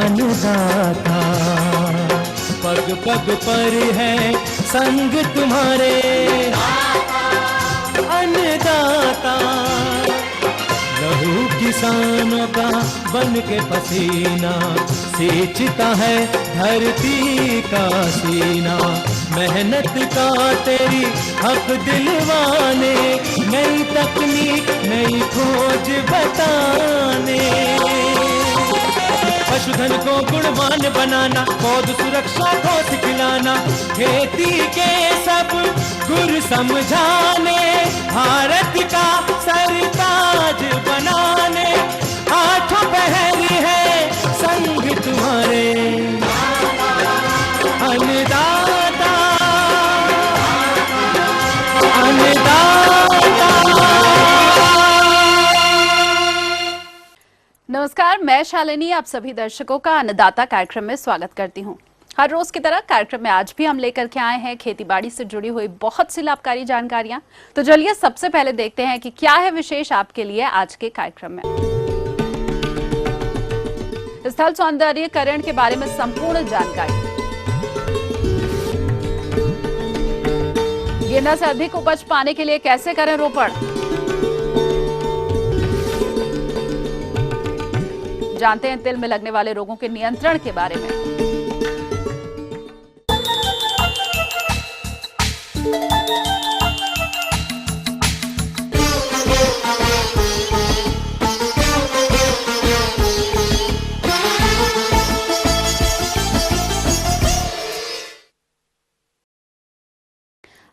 अन्नदाता। पग पग पर है संग तुम्हारे अन्नदाता। लहू किसानों का बन के पसीना सींचता है धरती का सीना। मेहनत का तेरी हक दिलवाने, नई तकनीक नई खोज बताने। पशुधन को गुणवान बनाना, पौध सुरक्षा को सिखलाना, खेती के सब गुर समझाने, भारत का सरताज बनाने। आठों पहर है संग तुम्हारे अन्नदाता अन्नदाता। नमस्कार, मैं शालिनी आप सभी दर्शकों का अन्नदाता कार्यक्रम में स्वागत करती हूं। हर रोज की तरह कार्यक्रम में आज भी हम लेकर के आए हैं खेतीबाड़ी से जुड़ी हुई बहुत सी लाभकारी जानकारियां। तो चलिए सबसे पहले देखते हैं कि क्या है विशेष आपके लिए आज के कार्यक्रम में। स्थल सौंदर्यीकरण के बारे में संपूर्ण जानकारी। गेंदा से अधिक उपज पाने के लिए कैसे करें रोपण, जानते हैं तिल में लगने वाले रोगों के नियंत्रण के बारे में।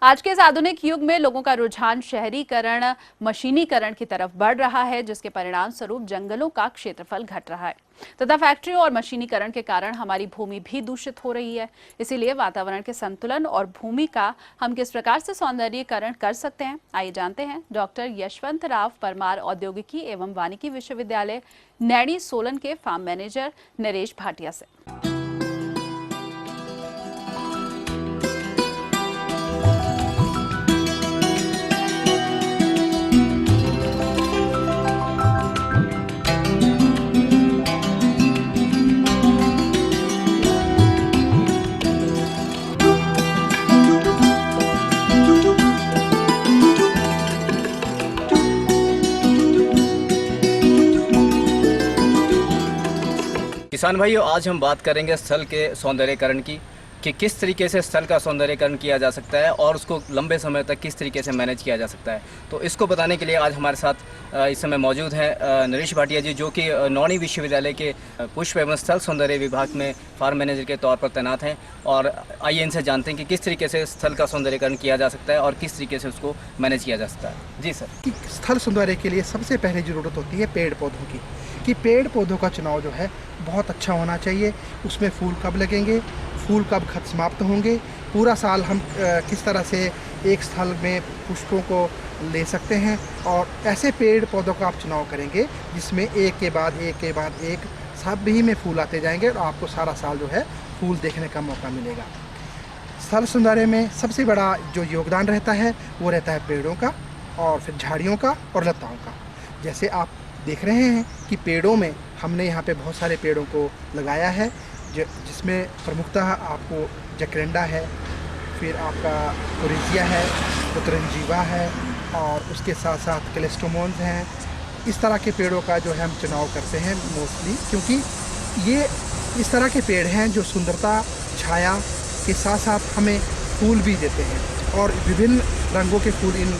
आज के इस आधुनिक युग में लोगों का रुझान शहरीकरण, मशीनीकरण की तरफ बढ़ रहा है, जिसके परिणाम स्वरूप जंगलों का क्षेत्रफल घट रहा है तथा फैक्ट्रियों और मशीनीकरण के कारण हमारी भूमि भी दूषित हो रही है। इसीलिए वातावरण के संतुलन और भूमि का हम किस प्रकार से सौंदर्यीकरण कर सकते हैं, आइए जानते हैं डॉक्टर यशवंतराव परमार औद्योगिकी एवं वानिकी विश्वविद्यालय नैनी सोलन के फार्म मैनेजर नरेश भाटिया से। किसान भाइयों, आज हम बात करेंगे स्थल के सौंदर्यीकरण की कि किस तरीके से स्थल का सौंदर्यीकरण किया जा सकता है और उसको लंबे समय तक किस तरीके से मैनेज किया जा सकता है। तो इसको बताने के लिए आज हमारे साथ इस समय मौजूद हैं नरेश भाटिया जी, जो कि नौणी विश्वविद्यालय के पुष्प एवं स्थल सौंदर्य विभाग में फार्म मैनेजर के तौर पर तैनात हैं। और आइए इनसे जानते हैं कि किस तरीके से स्थल का सौंदर्यीकरण किया जा सकता है और किस तरीके से उसको मैनेज किया जा सकता है। जी सर। स्थल सौंदर्य के लिए सबसे पहले ज़रूरत होती है पेड़ पौधों की, कि पेड़ पौधों का चुनाव जो है बहुत अच्छा होना चाहिए। उसमें फूल कब लगेंगे, फूल कब खत समाप्त होंगे, पूरा साल हम किस तरह से एक स्थल में पुष्पों को ले सकते हैं, और ऐसे पेड़ पौधों का आप चुनाव करेंगे जिसमें एक के बाद एक सभी में फूल आते जाएंगे और आपको सारा साल जो है फूल देखने का मौका मिलेगा। स्थल सौंदर्य में सबसे बड़ा जो योगदान रहता है वो रहता है पेड़ों का, और फिर झाड़ियों का और लताओं का। जैसे आप देख रहे हैं कि पेड़ों में हमने यहाँ पे बहुत सारे पेड़ों को लगाया है, जिसमें प्रमुखतः आपको जकरेंडा है, फिर आपका कोरिजिया है, उतरंजीवा है, और उसके साथ साथ क्लेस्टोमोन्स हैं। इस तरह के पेड़ों का जो है हम चुनाव करते हैं मोस्टली, क्योंकि ये इस तरह के पेड़ हैं जो सुंदरता, छाया के साथ साथ हमें फूल भी देते हैं, और विभिन्न रंगों के फूल इन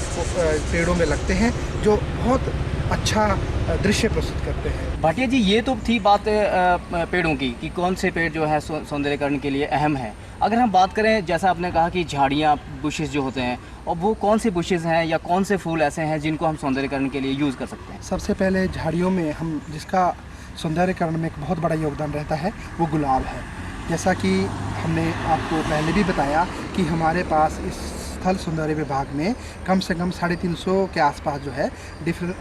पेड़ों में लगते हैं जो बहुत अच्छा दृश्य प्रस्तुत करते हैं। भाटिया जी, ये तो थी बात पेड़ों की कि कौन से पेड़ जो है सौंदर्यीकरण के लिए अहम है। अगर हम बात करें, जैसा आपने कहा कि झाड़ियाँ, बुशेस जो होते हैं, और वो कौन से बुशेस हैं या कौन से फूल ऐसे हैं जिनको हम सौंदर्यीकरण के लिए यूज़ कर सकते हैं? सबसे पहले झाड़ियों में हम जिसका सौंदर्यीकरण में एक बहुत बड़ा योगदान रहता है वो गुलाब है। जैसा कि हमने आपको पहले भी बताया कि हमारे पास इस स्थल सौंदर्य विभाग में कम से कम 350 के आसपास जो है डिफरेंट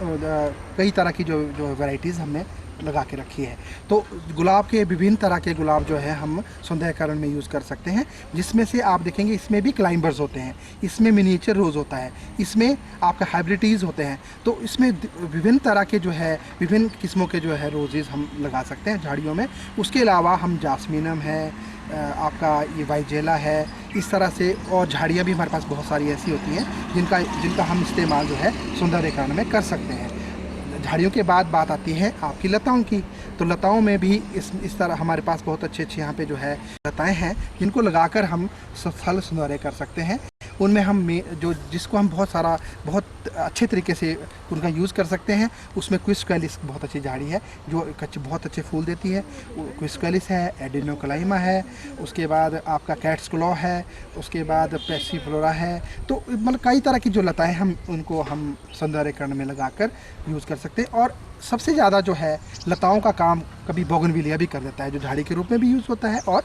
कई तरह की जो वैरायटीज़ हमने लगा के रखी है। तो गुलाब के विभिन्न तरह के गुलाब जो है हम सौंदर्यकरण में यूज़ कर सकते हैं, जिसमें से आप देखेंगे इसमें भी क्लाइंबर्स होते हैं, इसमें मिनिएचर रोज़ होता है, इसमें आपका हाइब्रिडीज़ होते हैं। तो इसमें विभिन्न तरह के जो है विभिन्न किस्मों के जो है रोजेज़ हम लगा सकते हैं झाड़ियों में। उसके अलावा हम जासमीनम है, आपका ये वाइजेला है, इस तरह से और झाड़ियाँ भी हमारे पास बहुत सारी ऐसी होती हैं जिनका हम इस्तेमाल जो है सौंदर्यीकरण में कर सकते हैं। झाड़ियों के बाद बात आती है आपकी लताओं की। तो लताओं में भी इस तरह हमारे पास बहुत अच्छे यहाँ पे जो है लताएँ हैं जिनको लगाकर हम स्थल सौंदर्य कर सकते हैं। उनमें हम जिसको हम बहुत अच्छे तरीके से उनका यूज़ कर सकते हैं। उसमें क्विस्कैलिस बहुत अच्छी झाड़ी है जो बहुत अच्छे फूल देती है। क्विस्कैलिस है, एडिनोक्लाइमा है, उसके बाद आपका कैट्स क्लॉ है, उसके बाद पैसिफ्लोरा है। तो मतलब कई तरह की जो लताएं हम उनको हम सौंदर्यीकरण में लगाकर यूज़ कर सकते हैं। और सबसे ज़्यादा जो है लताओं का काम कभी बोगनविलिया भी कर देता है, जो झाड़ी के रूप में भी यूज़ होता है और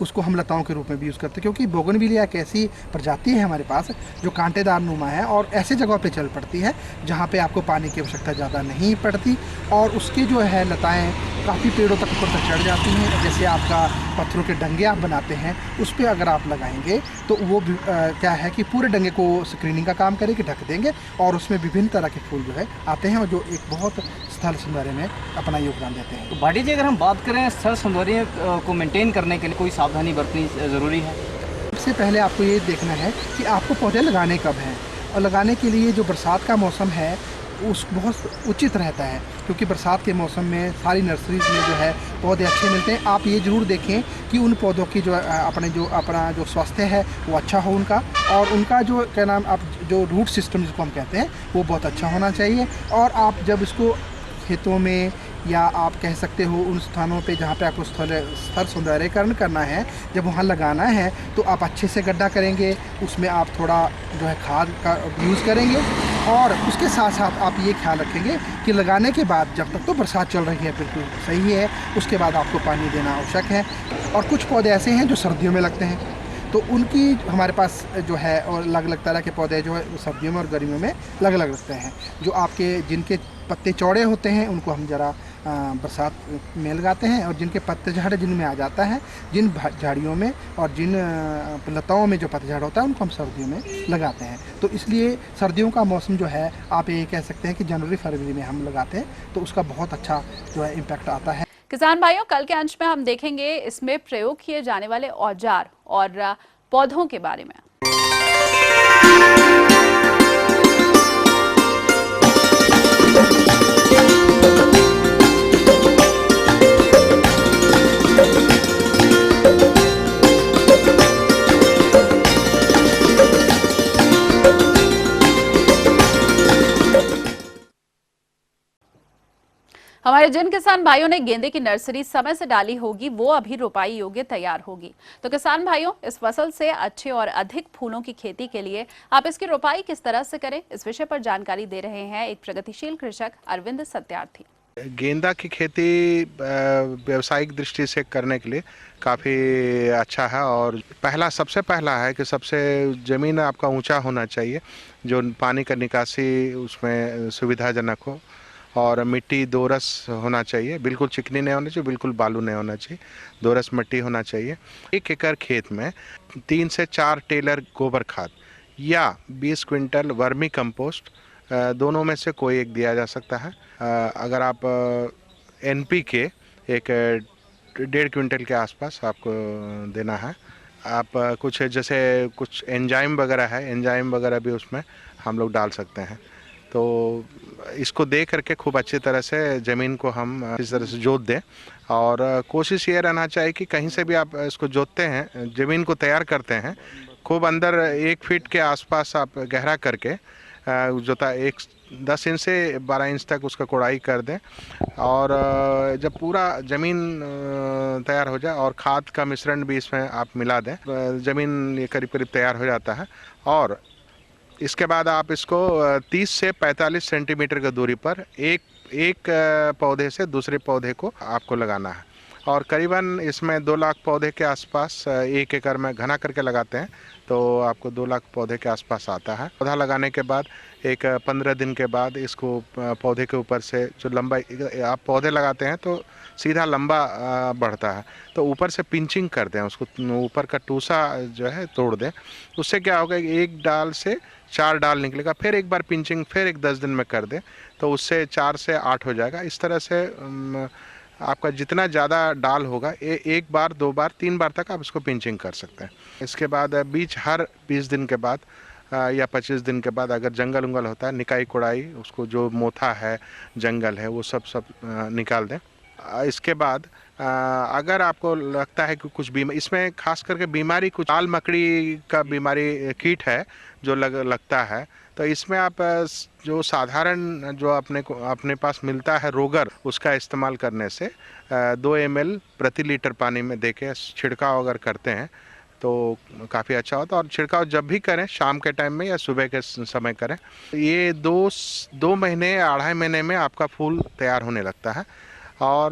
उसको हम लताओं के रूप में भी यूज़ करते हैं, क्योंकि बोगनविलिया एक ऐसी प्रजाति है हमारे पास जो कांटेदार नुमा है और ऐसे जगह पे चल पड़ती है जहाँ पे आपको पानी की आवश्यकता ज़्यादा नहीं पड़ती और उसकी जो है लताएं काफ़ी पेड़ों तक ऊपर तक चढ़ जाती हैं। जैसे आपका पत्थरों के डंगे आप बनाते हैं, उस पर अगर आप लगाएंगे तो वो क्या है कि पूरे डंगे को स्क्रीनिंग का काम करेगी, ढक देंगे और उसमें विभिन्न तरह के फूल जो है आते हैं और जो एक बहुत स्थल सौंदर्य में अपना योगदान देते हैं। तो भाटी जी, अगर हम बात करें स्थल सौंदर्य को मेंटेन करने के लिए कोई सावधानी बरतनी ज़रूरी है? सबसे पहले आपको ये देखना है कि आपको पौधे लगाने कब हैं, और लगाने के लिए जो बरसात का मौसम है उस बहुत उचित रहता है, क्योंकि बरसात के मौसम में सारी नर्सरीज में जो है पौधे अच्छे मिलते हैं। आप ये ज़रूर देखें कि उन पौधों की अपना जो स्वास्थ्य है वो अच्छा हो उनका, और उनका जो क्या नाम आप जो रूट सिस्टम जिसको हम कहते हैं वो बहुत अच्छा होना चाहिए। और आप जब इसको खेतों में या आप कह सकते हो उन स्थानों पे जहाँ पे आपको स्थल सौंदर्यीकरण करना है, जब वहाँ लगाना है तो आप अच्छे से गड्ढा करेंगे, उसमें आप थोड़ा जो है खाद का यूज़ करेंगे और उसके साथ साथ आप ये ख्याल रखेंगे कि लगाने के बाद जब तक तो बरसात चल रही है बिल्कुल सही है, उसके बाद आपको पानी देना आवश्यक है। और कुछ पौधे ऐसे हैं जो सर्दियों में लगते हैं, तो उनकी हमारे पास जो है और अलग अलग तरह के पौधे जो है सर्दियों में और गर्मियों में अलग अलग लगते हैं। जो आपके जिनके पत्ते चौड़े होते हैं उनको हम ज़रा बरसात में लगाते हैं, और जिनके पत्तेझड़ जिनमें आ जाता है, जिन झाड़ियों में और जिन लताओं में जो पत्तेझड़ होता है उनको हम सर्दियों में लगाते हैं। तो इसलिए सर्दियों का मौसम जो है आप ये कह सकते हैं कि जनवरी फरवरी में हम लगाते हैं, तो उसका बहुत अच्छा जो है इम्पैक्ट आता है। किसान भाइयों, कल के अंश में हम देखेंगे इसमें प्रयोग किए जाने वाले औजार और पौधों के बारे में। हमारे जिन किसान भाइयों ने गेंदे की नर्सरी समय से डाली होगी वो अभी रोपाई योग्य तैयार होगी। तो किसान भाइयों, इस फसल से अच्छे और अधिक फूलों की खेती के लिए आप इसकी रोपाई किस तरह से करें, इस विषय पर जानकारी दे रहे हैं एक प्रगतिशील कृषक अरविंद सत्यार्थी। गेंदा की खेती व्यावसायिक दृष्टि से करने के लिए काफ़ी अच्छा है, और सबसे पहला है कि सबसे ज़मीन आपका ऊंचा होना चाहिए, जो पानी का निकासी उसमें सुविधाजनक हो, और मिट्टी दोरस होना चाहिए, बिल्कुल चिकनी नहीं होना चाहिए, बिल्कुल बालू नहीं होना चाहिए, दोरस मिट्टी होना चाहिए। 1 एकड़ खेत में 3 से 4 टेलर गोबर खाद या 20 क्विंटल वर्मी कंपोस्ट, दोनों में से कोई एक दिया जा सकता है। अगर आप NPK एक 1.5 क्विंटल के आसपास आपको देना है। आप कुछ एंजाइम वगैरह है, एंजाइम वगैरह भी उसमें हम लोग डाल सकते हैं। तो इसको दे करके खूब अच्छी तरह से ज़मीन को हम इस तरह से जोत दें, और कोशिश ये रहना चाहिए कि कहीं से भी आप इसको जोतते हैं, ज़मीन को तैयार करते हैं, खूब अंदर 1 फीट के आसपास आप गहरा करके जोता 10 इंच से 12 इंच तक उसका कोड़ाई कर दें, और जब पूरा ज़मीन तैयार हो जाए और खाद का मिश्रण भी इसमें आप मिला दें, ज़मीन ये करीब करीब तैयार हो जाता है। और इसके बाद आप इसको 30 से 45 सेंटीमीटर की दूरी पर एक पौधे से दूसरे पौधे को आपको लगाना है, और करीबन इसमें 2 लाख पौधे के आसपास 1 एकड़ में घना करके लगाते हैं, तो आपको 2 लाख पौधे के आसपास आता है। पौधा लगाने के बाद एक 15 दिन के बाद इसको पौधे के ऊपर से जो लंबा आप पौधे लगाते हैं तो सीधा लंबा बढ़ता है, तो ऊपर से पिंचिंग कर दें, उसको ऊपर का टूसा जो है तोड़ दें। उससे क्या होगा, एक डाल से 4 डाल निकलेगा। फिर एक बार पिंचिंग फिर एक 10 दिन में कर दें तो उससे 4 से 8 हो जाएगा। इस तरह से आपका जितना ज़्यादा डाल होगा, एक बार 2 बार 3 बार तक आप इसको पिंचिंग कर सकते हैं। इसके बाद बीच हर 20 दिन के बाद या 25 दिन के बाद अगर जंगल उंगल होता है, निकाई कोड़ाई, उसको जो मोथा है, जंगल है, वो सब निकाल दें। इसके बाद अगर आपको लगता है कि कुछ इसमें खास करके बीमारी कुछ लाल मकड़ी का बीमारी कीट है जो लगता है, तो इसमें आप जो साधारण जो अपने पास मिलता है रोगर, उसका इस्तेमाल करने से 2 ml प्रति लीटर पानी में देके छिड़काव अगर करते हैं तो काफ़ी अच्छा होता है। और छिड़काव जब भी करें, शाम के टाइम में या सुबह के समय करें। ये 2 महीने 2.5 महीने में आपका फूल तैयार होने लगता है और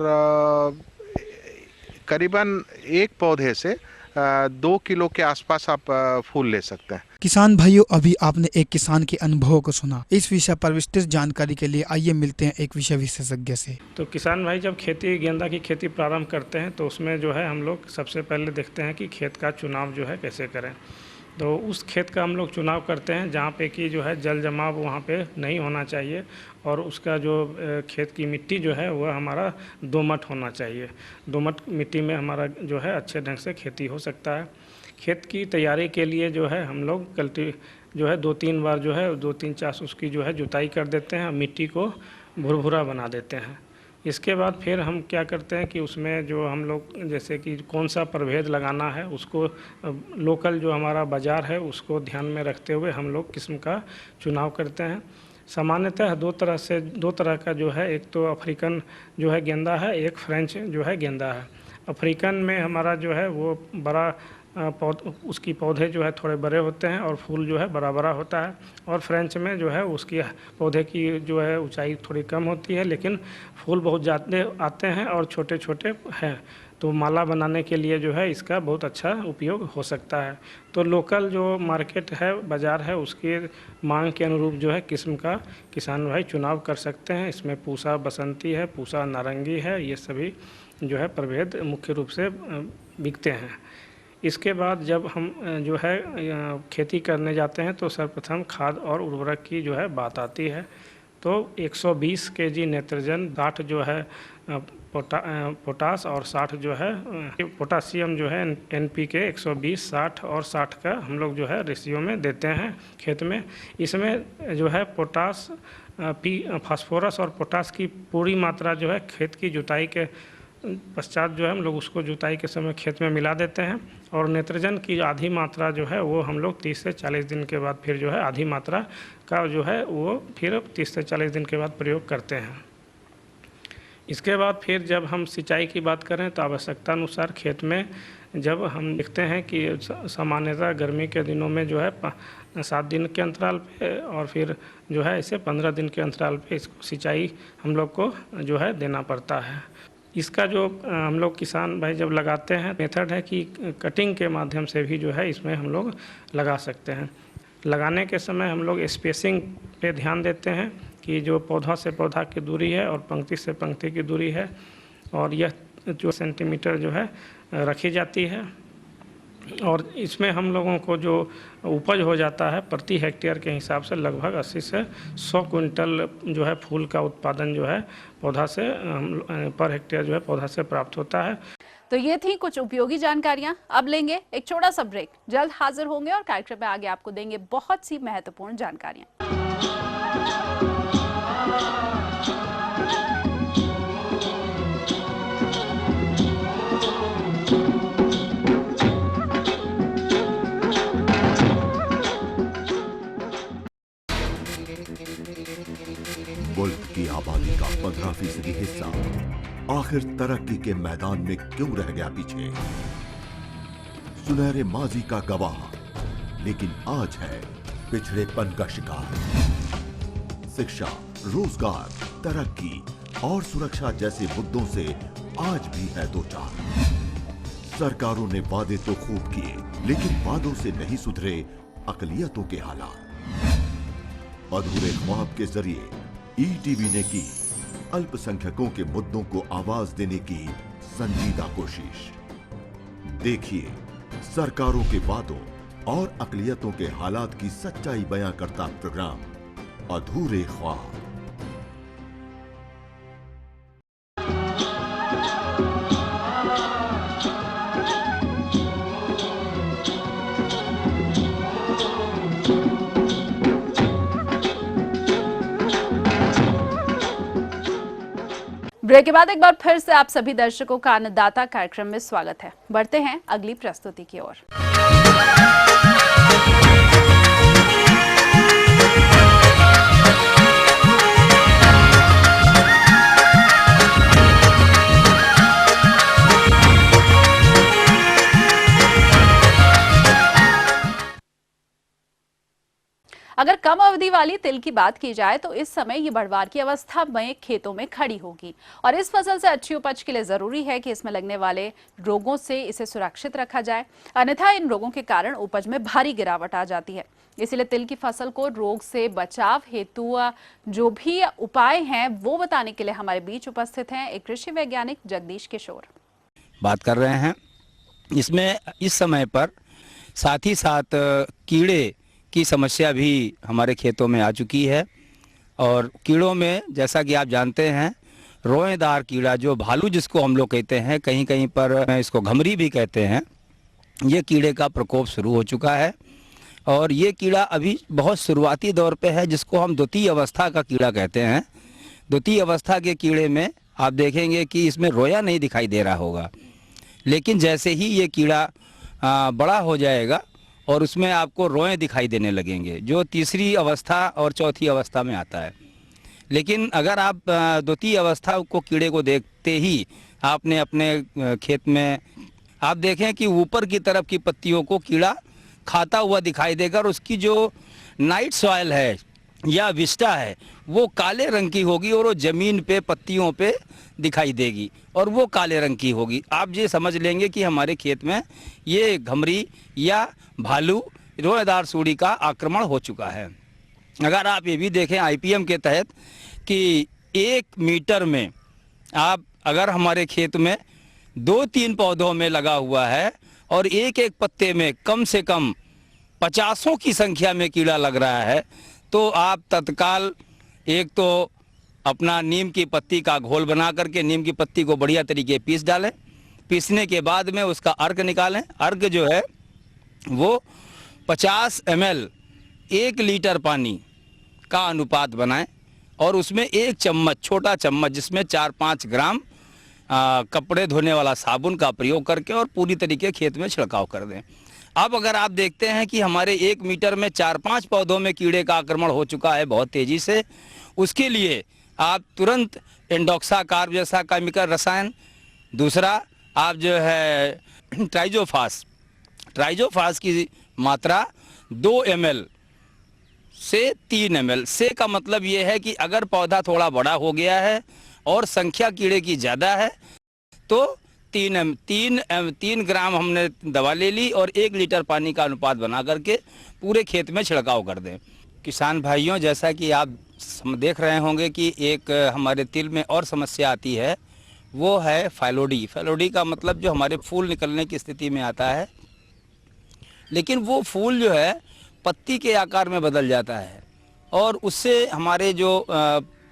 करीबन एक पौधे से 2 किलो के आसपास आप फूल ले सकते हैं। किसान भाइयों, अभी आपने एक किसान के अनुभव को सुना। इस विषय पर विस्तृत जानकारी के लिए आइए मिलते हैं एक विषय विशेषज्ञ से। तो किसान भाई जब गेंदा की खेती प्रारंभ करते हैं तो उसमें जो है हम लोग सबसे पहले देखते हैं कि खेत का चुनाव जो है कैसे करें। तो उस खेत का हम लोग चुनाव करते हैं जहाँ पे कि जो है जल जमाव वहाँ पे नहीं होना चाहिए और उसका जो खेत की मिट्टी जो है वह हमारा दोमट होना चाहिए। दोमट मिट्टी में हमारा जो है अच्छे ढंग से खेती हो सकता है। खेत की तैयारी के लिए जो है हम लोग जो है 2-3 बार जो है 2-3 चास उसकी जो है जुताई कर देते हैं, मिट्टी को भुरभुरा बना देते हैं। इसके बाद फिर हम क्या करते हैं कि उसमें जो हम लोग जैसे कि कौन सा प्रभेद लगाना है, उसको लोकल जो हमारा बाज़ार है उसको ध्यान में रखते हुए हम लोग किस्म का चुनाव करते हैं। सामान्यतः 2 तरह का जो है, एक तो अफ्रीकन जो है गेंदा है, एक फ्रेंच जो है गेंदा है। अफ्रीकन में हमारा जो है वो बड़ा उसकी पौधे जो है थोड़े बड़े होते हैं और फूल जो है बड़ा बड़ा होता है, और फ्रेंच में जो है उसकी पौधे की जो है ऊंचाई थोड़ी कम होती है लेकिन फूल बहुत ज़्यादा आते हैं और छोटे छोटे हैं। तो माला बनाने के लिए जो है इसका बहुत अच्छा उपयोग हो सकता है। तो लोकल जो मार्केट है, बाज़ार है, उसके मांग के अनुरूप जो है किस्म का किसान भाई चुनाव कर सकते हैं। इसमें पूसा बसंती है, पूसा नारंगी है, ये सभी जो है प्रभेद मुख्य रूप से बिकते हैं। इसके बाद जब हम जो है खेती करने जाते हैं तो सर्वप्रथम खाद और उर्वरक की जो है बात आती है। तो 120 kg नाइट्रोजन, 60 जो है पोटास और 60 जो है पोटासियम जो है NPK 120, 60 और 60 का हम लोग जो है रेशियो में देते हैं खेत में। इसमें जो है पोटास, फास्फोरस और पोटास की पूरी मात्रा जो है खेत की जुताई के पश्चात जो है हम लोग उसको जुताई के समय खेत में मिला देते हैं, और नाइट्रोजन की आधी मात्रा जो है वो हम लोग 30 से 40 दिन के बाद फिर जो है आधी मात्रा का जो है वो फिर 30 से 40 दिन के बाद प्रयोग करते हैं। इसके बाद फिर जब हम सिंचाई की बात करें तो आवश्यकता अनुसार खेत में जब हम देखते हैं कि सामान्यतः गर्मी के दिनों में जो है 7 दिन के अंतराल पे और फिर जो है ऐसे 15 दिन के अंतराल पे इसको सिंचाई हम लोग को जो है देना पड़ता है। इसका जो हम लोग किसान भाई जब लगाते हैं मेथड है कि कटिंग के माध्यम से भी जो है इसमें हम लोग लगा सकते हैं। लगाने के समय हम लोग स्पेसिंग पे ध्यान देते हैं कि जो पौधा से पौधा की दूरी है और पंक्ति से पंक्ति की दूरी है, और यह जो सेंटीमीटर जो है रखी जाती है। और इसमें हम लोगों को जो उपज हो जाता है प्रति हेक्टेयर के हिसाब से लगभग 80 से 100 क्विंटल जो है फूल का उत्पादन जो है पौधा से पर हेक्टेयर जो है पौधा से प्राप्त होता है। तो ये थी कुछ उपयोगी जानकारियां। अब लेंगे एक छोटा सा ब्रेक, जल्द हाजिर होंगे और कार्यक्रम में आगे आपको देंगे बहुत सी महत्वपूर्ण जानकारियां। मुल्क की आबादी का 15% हिस्सा आखिर तरक्की के मैदान में क्यों रह गया पीछे? सुनहरे माजी का गवाह, लेकिन आज है पिछड़ेपन का शिकार। शिक्षा, रोजगार, तरक्की और सुरक्षा जैसे मुद्दों से आज भी है दो चार। सरकारों ने वादे तो खूब किए, लेकिन वादों से नहीं सुधरे अकलियतों के हालात। अधूरे ख्वाब के जरिए ईटीवी ने की अल्पसंख्यकों के मुद्दों को आवाज देने की संजीदा कोशिश। देखिए सरकारों के वादों और अकलियतों के हालात की सच्चाई बयां करता प्रोग्राम अधूरे ख्वाब। ब्रेक के बाद एक बार फिर से आप सभी दर्शकों का अन्नदाता कार्यक्रम में स्वागत है। बढ़ते हैं अगली प्रस्तुति की ओर। अगर कम अवधि वाली तिल की बात की जाए तो इस समय ये बढ़वार की अवस्था में खेतों में खड़ी होगी और इस फसल से अच्छी उपज के लिए जरूरी है कि इसमें लगने वाले रोगों से इसे सुरक्षित रखा जाए, अन्यथा इन रोगों के कारण उपज में भारी गिरावट आ जाती है। इसलिए तिल की फसल को रोग से बचाव हेतु जो भी उपाय हैं वो बताने के लिए हमारे बीच उपस्थित हैं एक कृषि वैज्ञानिक जगदीश किशोर। बात कर रहे हैं इसमें इस समय पर साथ ही साथ कीड़े की समस्या भी हमारे खेतों में आ चुकी है और कीड़ों में जैसा कि आप जानते हैं रोएदार कीड़ा जो भालू जिसको हम लोग कहते हैं, कहीं कहीं पर इसको घमरी भी कहते हैं, ये कीड़े का प्रकोप शुरू हो चुका है और ये कीड़ा अभी बहुत शुरुआती दौर पे है जिसको हम द्वितीय अवस्था का कीड़ा कहते हैं। द्वितीय अवस्था के कीड़े में आप देखेंगे कि इसमें रोया नहीं दिखाई दे रहा होगा, लेकिन जैसे ही ये कीड़ा बड़ा हो जाएगा और उसमें आपको रोए दिखाई देने लगेंगे जो तीसरी अवस्था और चौथी अवस्था में आता है। लेकिन अगर आप द्वितीय अवस्था को कीड़े को देखते ही आपने अपने खेत में आप देखें कि ऊपर की तरफ की पत्तियों को कीड़ा खाता हुआ दिखाई देगा और उसकी जो नाइट सॉइल है या विस्टा है वो काले रंग की होगी और वो ज़मीन पे पत्तियों पे दिखाई देगी और वो काले रंग की होगी। आप ये समझ लेंगे कि हमारे खेत में ये घमरी या भालू रोएदार सूड़ी का आक्रमण हो चुका है। अगर आप ये भी देखें आईपीएम के तहत कि 1 मीटर में आप अगर हमारे खेत में 2-3 पौधों में लगा हुआ है और एक एक पत्ते में कम से कम 50 की संख्या में कीड़ा लग रहा है तो आप तत्काल एक तो अपना नीम की पत्ती का घोल बना करके नीम की पत्ती को बढ़िया तरीके पीस डालें। पीसने के बाद में उसका अर्क निकालें। अर्क जो है वो 50 ml 1 लीटर पानी का अनुपात बनाएं और उसमें 1 चम्मच छोटा चम्मच जिसमें 4-5 ग्राम कपड़े धोने वाला साबुन का प्रयोग करके और पूरी तरीके खेत में छिड़काव कर दें। अब अगर आप देखते हैं कि हमारे 1 मीटर में 4-5 पौधों में कीड़े का आक्रमण हो चुका है बहुत तेज़ी से, उसके लिए आप तुरंत इंडोक्साकार्ब जैसा केमिकल रसायन, दूसरा आप जो है ट्राइजोफास की मात्रा 2 ml से 3 ml से का मतलब ये है कि अगर पौधा थोड़ा बड़ा हो गया है और संख्या कीड़े की ज़्यादा है तो 3 ग्राम हमने दवा ले ली और 1 लीटर पानी का अनुपात बना करके पूरे खेत में छिड़काव कर दें। किसान भाइयों, जैसा कि आप देख रहे होंगे कि एक हमारे तिल में और समस्या आती है वो है फाइलोडी। फाइलोडी का मतलब जो हमारे फूल निकलने की स्थिति में आता है, लेकिन वो फूल जो है पत्ती के आकार में बदल जाता है और उससे हमारे जो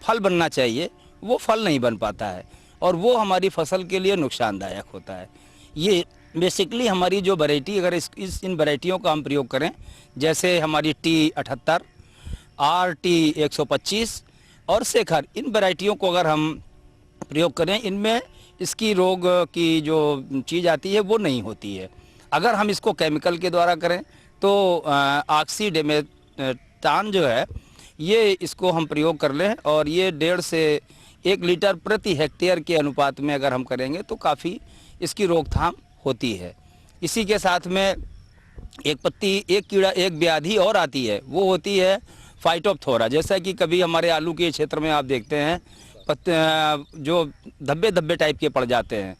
फल बनना चाहिए वो फल नहीं बन पाता है और वो हमारी फसल के लिए नुकसानदायक होता है। ये बेसिकली हमारी जो वैरायटी अगर इन वैरायटियों का हम प्रयोग करें, जैसे हमारी T78, RT 125 और शेखर, इन वैरायटियों को अगर हम प्रयोग करें इनमें इसकी रोग की जो चीज़ आती है वो नहीं होती है। अगर हम इसको केमिकल के द्वारा करें तो ऑक्सीडेमेथान जो है ये इसको हम प्रयोग कर लें और ये 1.5 से 1 लीटर प्रति हेक्टेयर के अनुपात में अगर हम करेंगे तो काफ़ी इसकी रोकथाम होती है। इसी के साथ में एक कीड़ा एक व्याधि और आती है, वो होती है फाइटोप्थोरा। जैसा कि कभी हमारे आलू के क्षेत्र में आप देखते हैं पत्ते जो धब्बे धब्बे टाइप के पड़ जाते हैं,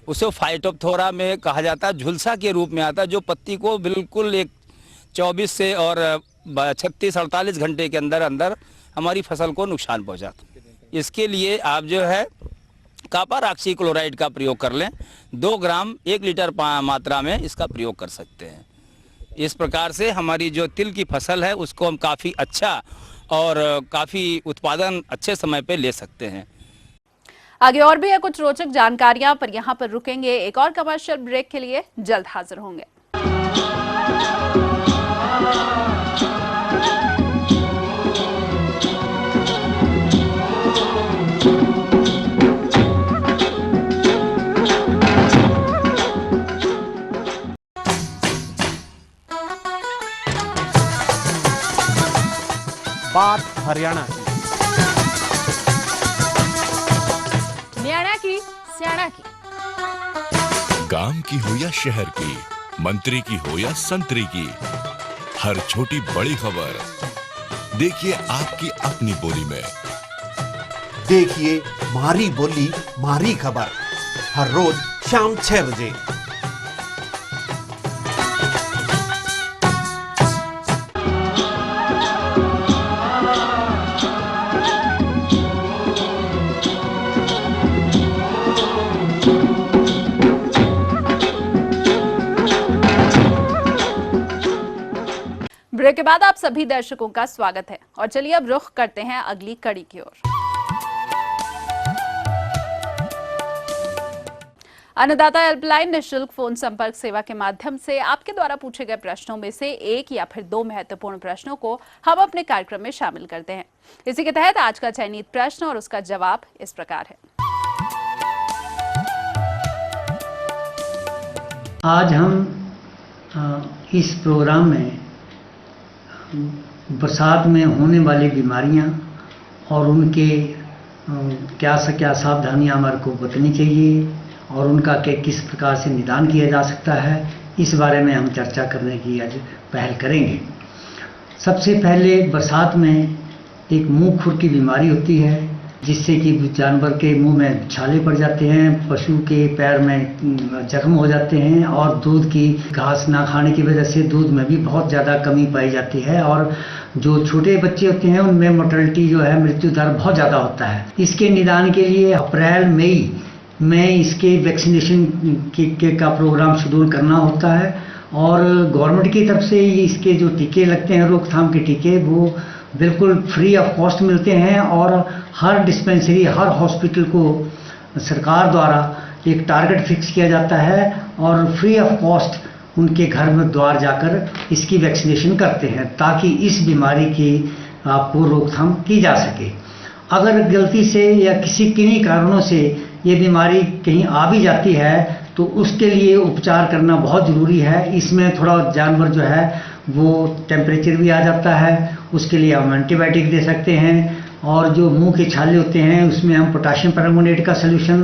उसे फाइटोप्थोरा में कहा जाता है, झुलसा के रूप में आता है, जो पत्ती को बिल्कुल एक 24 से और 36-48 घंटे के अंदर अंदर हमारी फसल को नुकसान पहुंचाता है। इसके लिए आप जो है कॉपर ऑक्सीक्लोराइड का प्रयोग कर लें। 2 ग्राम 1 लीटर मात्रा में इसका प्रयोग कर सकते हैं। इस प्रकार से हमारी जो तिल की फसल है उसको हम काफ़ी अच्छा और काफ़ी उत्पादन अच्छे समय पे ले सकते हैं। आगे और भी है कुछ रोचक जानकारियां, पर यहाँ पर रुकेंगे। एक और कमर्शियल ब्रेक के लिए जल्द हाजिर होंगे। बात हरियाणा की, न्याणा की, स्याणा की, गांव की हो या शहर की, मंत्री की हो या संतरी की, हर छोटी बड़ी खबर देखिए आपकी अपनी बोली में। देखिए मारी बोली मारी खबर हर रोज शाम 6 बजे। ब्रेक के बाद आप सभी दर्शकों का स्वागत है और चलिए अब रुख करते हैं अगली कड़ी की ओर। अन्नदाता हेल्पलाइन निःशुल्क फोन संपर्क सेवा के माध्यम से आपके द्वारा पूछे गए प्रश्नों में से 1 या फिर 2 महत्वपूर्ण प्रश्नों को हम अपने कार्यक्रम में शामिल करते हैं। इसी के तहत आज का चयनित प्रश्न और उसका जवाब इस प्रकार है। आज हम इस प्रोग्राम में बरसात में होने वाली बीमारियां और उनके क्या सावधानियां हमारे को बरतनी चाहिए और उनका किस प्रकार से निदान किया जा सकता है, इस बारे में हम चर्चा करने की आज पहल करेंगे। सबसे पहले बरसात में एक मुंह खुर की बीमारी होती है, जिससे कि जानवर के मुंह में छाले पड़ जाते हैं, पशु के पैर में जख्म हो जाते हैं और दूध की घास ना खाने की वजह से दूध में भी बहुत ज़्यादा कमी पाई जाती है और जो छोटे बच्चे होते हैं उनमें मोर्टेलिटी जो है, मृत्यु दर बहुत ज़्यादा होता है। इसके निदान के लिए अप्रैल मई में इसके वैक्सीनेशन का प्रोग्राम शेड्यूल करना होता है और गवर्नमेंट की तरफ से इसके जो टीके लगते हैं, रोकथाम के टीके, वो बिल्कुल फ्री ऑफ कॉस्ट मिलते हैं और हर डिस्पेंसरी, हर हॉस्पिटल को सरकार द्वारा एक टारगेट फिक्स किया जाता है और फ्री ऑफ कॉस्ट उनके घर में द्वार जाकर इसकी वैक्सीनेशन करते हैं ताकि इस बीमारी की आपको रोकथाम की जा सके। अगर गलती से या किन्हीं कारणों से ये बीमारी कहीं आ भी जाती है तो उसके लिए उपचार करना बहुत ज़रूरी है। इसमें थोड़ा जानवर जो है वो टेम्परेचर भी आ जाता है, उसके लिए हम एंटीबायोटिक दे सकते हैं और जो मुंह के छाले होते हैं उसमें हम पोटाशियम परमंगनेट का सलूशन,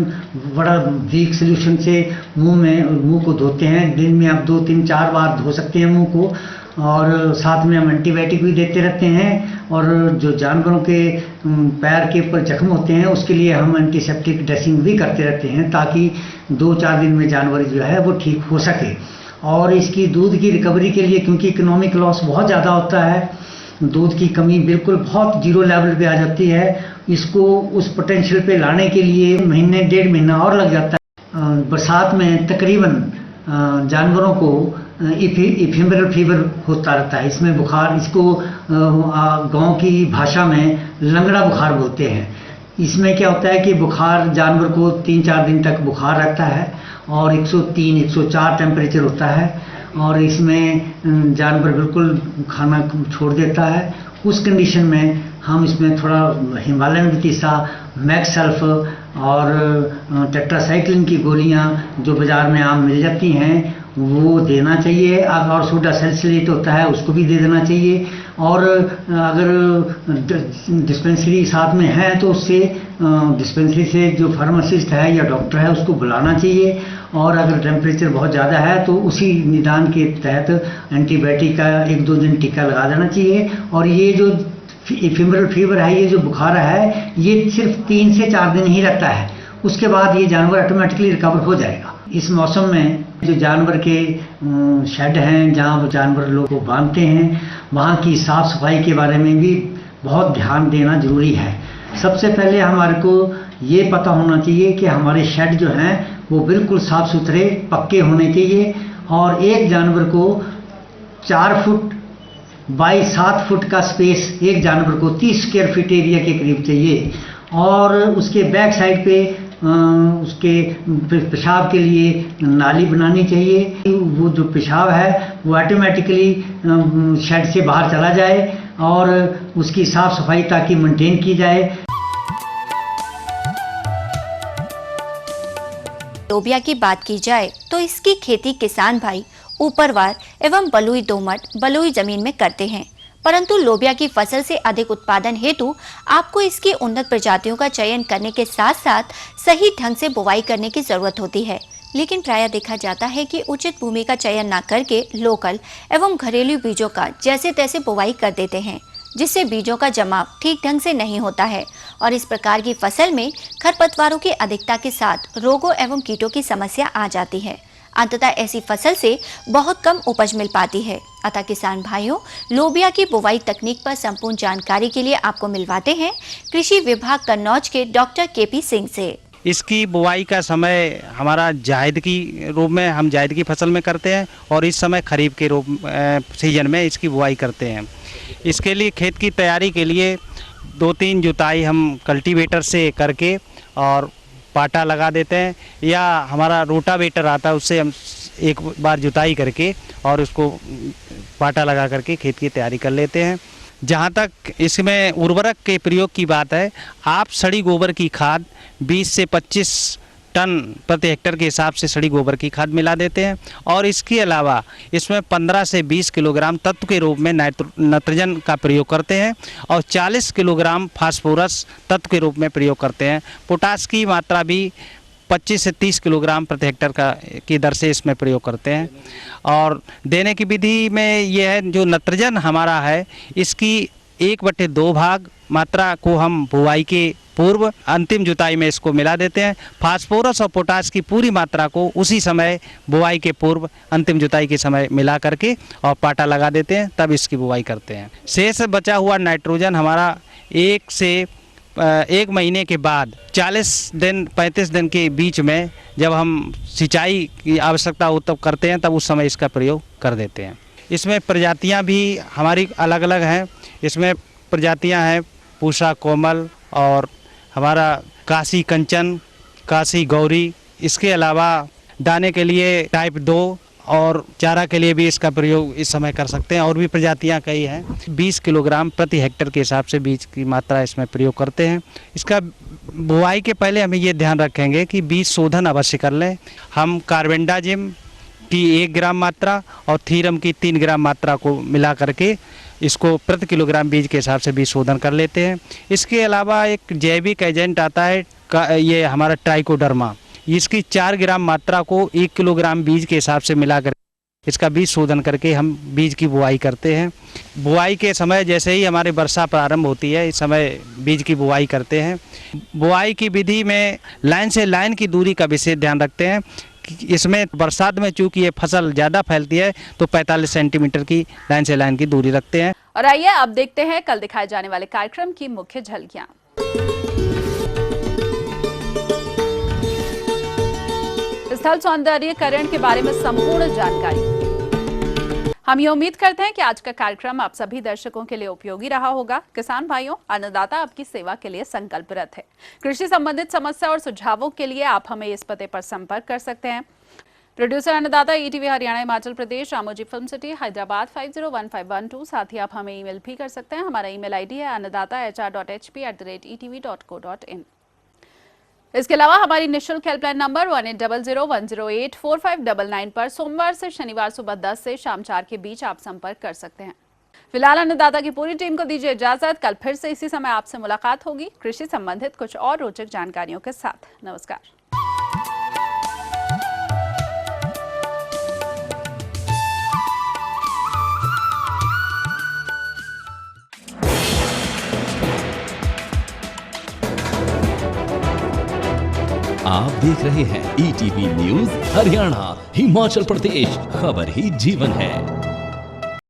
बड़ा वीक सलूशन से मुंह को धोते हैं। दिन में आप 2, 3, 4 बार धो सकते हैं मुंह को और साथ में हम एंटीबायोटिक भी देते रहते हैं और जो जानवरों के पैर के ऊपर जख्म होते हैं उसके लिए हम एंटीसेप्टिक ड्रेसिंग भी करते रहते हैं ताकि 2-4 दिन में जानवर जो है वो ठीक हो सके। और इसकी दूध की रिकवरी के लिए, क्योंकि इकोनॉमिक लॉस बहुत ज़्यादा होता है, दूध की कमी बिल्कुल बहुत 0 लेवल पे आ जाती है, इसको उस पोटेंशियल पे लाने के लिए महीने 1.5 महीना और लग जाता है। बरसात में तकरीबन जानवरों को इफेमरल फीवर होता रहता है। इसमें बुखार, इसको गांव की भाषा में लंगड़ा बुखार बोलते हैं। इसमें क्या होता है कि बुखार, जानवर को 3-4 दिन तक बुखार रहता है और 103-104 टेम्परेचर होता है और इसमें जानवर बिल्कुल खाना छोड़ देता है। उस कंडीशन में हम इसमें थोड़ा हिमालयन वितिसा, मैक्सल्फ और टेट्रासाइक्लिन की गोलियां जो बाज़ार में आम मिल जाती हैं वो देना चाहिए और सोडा सैलिसिलेट होता है उसको भी दे देना चाहिए। और अगर डिस्पेंसरी साथ में है तो उससे डिस्पेंसरी से जो फार्मासिस्ट है या डॉक्टर है उसको बुलाना चाहिए और अगर टेम्परेचर बहुत ज़्यादा है तो उसी निदान के तहत एंटीबायोटिक का 1-2 दिन टीका लगा देना चाहिए। और ये जो इफेमरल फीवर है, ये जो बुखार है, ये सिर्फ 3 से 4 दिन ही रहता है, उसके बाद ये जानवर ऑटोमेटिकली रिकवर हो जाएगा। इस मौसम में जो जानवर के शेड हैं जहाँ वो जानवर लोग को बांधते हैं, वहाँ की साफ़ सफाई के बारे में भी बहुत ध्यान देना जरूरी है। सबसे पहले हमारे को ये पता होना चाहिए कि हमारे शेड जो हैं वो बिल्कुल साफ़ सुथरे पक्के होने चाहिए और एक जानवर को 4 फुट बाई 7 फुट का स्पेस एक जानवर को 30 स्क्वायर फीट एरिया के करीब चाहिए और उसके बैक साइड पे उसके पेशाब के लिए नाली बनानी चाहिए। वो जो पेशाब है वो ऑटोमेटिकली शेड से बाहर चला जाए और उसकी साफ सफाई ताकि मेंटेन की जाए। लोबिया की बात की जाए तो इसकी खेती किसान भाई ऊपरवार एवं बलुई दोमट बलुई जमीन में करते हैं, परंतु लोबिया की फसल से अधिक उत्पादन हेतु आपको इसकी उन्नत प्रजातियों का चयन करने के साथ साथ सही ढंग से बुवाई करने की जरूरत होती है। लेकिन प्रायः देखा जाता है कि उचित भूमि का चयन न करके लोकल एवं घरेलू बीजों का जैसे तैसे बुवाई कर देते हैं, जिससे बीजों का जमाव ठीक ढंग से नहीं होता है और इस प्रकार की फसल में खरपतवारों की अधिकता के साथ रोगों एवं कीटों की समस्या आ जाती है। अंततः ऐसी फसल से बहुत कम उपज मिल पाती है। अतः किसान भाइयों, लोबिया की बुवाई तकनीक पर संपूर्ण जानकारी के लिए आपको मिलवाते हैं कृषि विभाग कन्नौज के डॉक्टर केपी सिंह से। इसकी बुवाई का समय हमारा जायद की रूप में हम जायद की फसल में करते हैं और इस समय खरीफ के रूप सीजन में इसकी बुवाई करते हैं। इसके लिए खेत की तैयारी के लिए 2-3 जुताई हम कल्टीवेटर से करके और पाटा लगा देते हैं या हमारा रोटावेटर आता है उससे हम एक बार जुताई करके और उसको पाटा लगा करके खेत की तैयारी कर लेते हैं। जहाँ तक इसमें उर्वरक के प्रयोग की बात है, आप सड़ी गोबर की खाद 20 से 25 टन प्रति हेक्टेयर के हिसाब से सड़ी गोबर की खाद मिला देते हैं और इसके अलावा इसमें 15 से 20 किलोग्राम तत्व के रूप में नाइट्रोजन का प्रयोग करते हैं और 40 किलोग्राम फास्फोरस तत्व के रूप में प्रयोग करते हैं। पोटास की मात्रा भी 25 से 30 किलोग्राम प्रति हेक्टेयर की दर से इसमें प्रयोग करते हैं। और देने की विधि में यह है, जो नाइट्रोजन हमारा है इसकी 1/2 भाग मात्रा को हम बुवाई के पूर्व अंतिम जुताई में इसको मिला देते हैं। फास्फोरस और पोटास की पूरी मात्रा को उसी समय बुवाई के पूर्व अंतिम जुताई के समय मिला करके और पाटा लगा देते हैं, तब इसकी बुवाई करते हैं। शेष बचा हुआ नाइट्रोजन हमारा 1 महीने के बाद 40 दिन 35 दिन के बीच में जब हम सिंचाई की आवश्यकता हो तब करते हैं, तब उस समय इसका प्रयोग कर देते हैं। इसमें प्रजातियां भी हमारी अलग अलग हैं। इसमें प्रजातियां हैं पूषा कोमल और हमारा काशी कंचन, काशी गौरी। इसके अलावा दाने के लिए टाइप 2 और चारा के लिए भी इसका प्रयोग इस समय कर सकते हैं। और भी प्रजातियां कई हैं। 20 किलोग्राम प्रति हेक्टेयर के हिसाब से बीज की मात्रा इसमें प्रयोग करते हैं। इसका बुआई के पहले हमें ये ध्यान रखेंगे कि बीज शोधन अवश्य कर लें। हम कार्बेंडाजिम की 1 ग्राम मात्रा और थीरम की 3 ग्राम मात्रा को मिला करके इसको प्रति किलोग्राम बीज के हिसाब से बीज शोधन कर लेते हैं। इसके अलावा एक जैविक एजेंट आता है ये हमारा ट्राइकोडर्मा, इसकी 4 ग्राम मात्रा को 1 किलोग्राम बीज के हिसाब से मिलाकर इसका बीज शोधन करके हम बीज की बुआई करते हैं। बुआई के समय जैसे ही हमारी वर्षा प्रारंभ होती है, इस समय बीज की बुआई करते हैं। बुआई की विधि में लाइन से लाइन की दूरी का विशेष ध्यान रखते हैं। इसमें बरसात में चूंकि ये फसल ज़्यादा फैलती है तो 45 सेंटीमीटर की लाइन से लाइन की दूरी रखते हैं। और आइए अब देखते हैं कल दिखाए जाने वाले कार्यक्रम की मुख्य झलकियां। स्थल सौंदर्यीकरण के बारे में संपूर्ण जानकारी। हम ये उम्मीद करते हैं कि आज का कार्यक्रम आप सभी दर्शकों के लिए उपयोगी रहा होगा। किसान भाइयों, अन्नदाता आपकी सेवा के लिए संकल्परत है। कृषि संबंधित समस्या और सुझावों के लिए आप हमें इस पते पर संपर्क कर सकते हैं। प्रोड्यूसर अन्नदाता ETV Haryana Himachal Pradesh, Ramoji film city, Hyderabad 501512। साथ ही आप हमें ईमेल भी कर सकते हैं। हमारा ईमेल आईडी है annadaata.hp@etv.co.in। इसके अलावा हमारी निःशुल्क हेल्पलाइन नंबर 1800-108-4599 पर सोमवार से शनिवार सुबह 10 से शाम 4 के बीच आप संपर्क कर सकते हैं। फिलहाल अन्नदाता की पूरी टीम को दीजिए इजाजत। कल फिर से इसी समय आपसे मुलाकात होगी कृषि संबंधित कुछ और रोचक जानकारियों के साथ। नमस्कार। आप देख रहे हैं ETV न्यूज हरियाणा हिमाचल प्रदेश, खबर ही जीवन है।